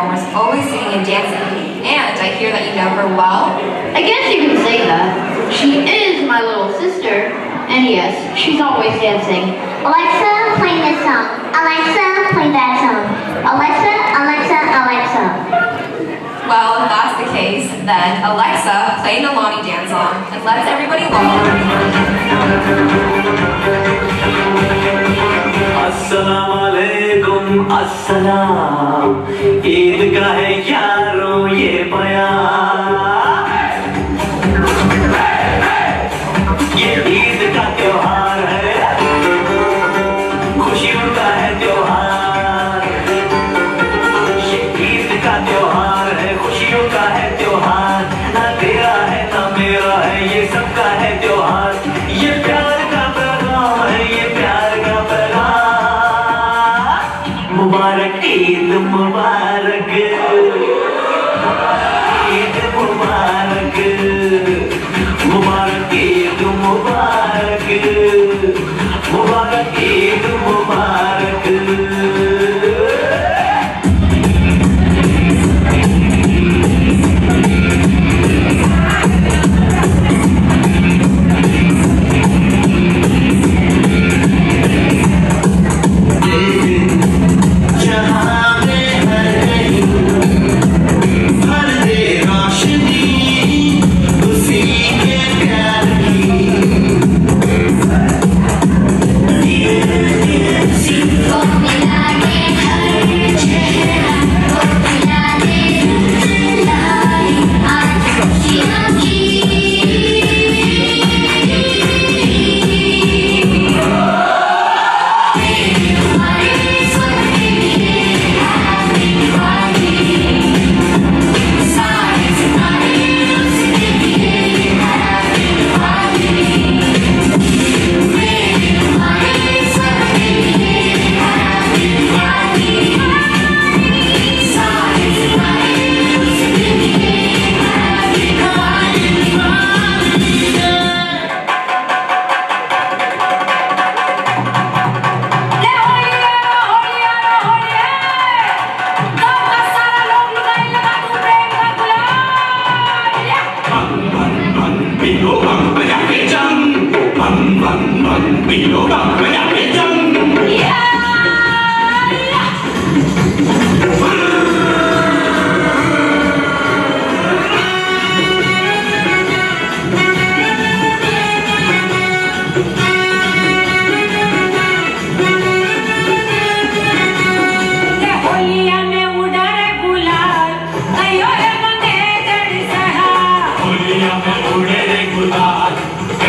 performers always singing and dancing. And I hear that you know her well? I guess you can say that. She is my little sister. And yes, she's always dancing. Alexa, play this song. Alexa, play that song. Alexa, Alexa, Alexa. Well, if that's the case, then Alexa, play Nalani Dance Song, and let's everybody Assalamualaikum, assalam. Eid ka hai yaro ye bayan. Ye Eid ka त्योहार है, खुशियों का है त्योहार. ये ईद का त्योहार है, खुशियों का है त्योहार. ना तेरा है ना मेरा है, ये सबका है त्योहार. ये प्यार का पैगाम है, ये प्यार का पैगाम. मुबारक ईद मुबारक, ईद मुबारक, मुबारक ईद मुबारक, मुबारक ईद मुबारक.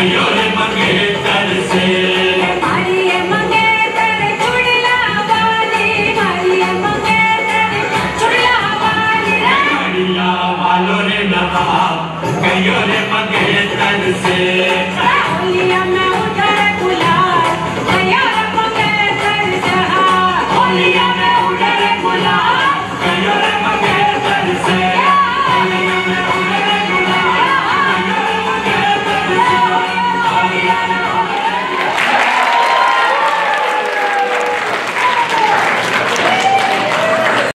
Yo le mangué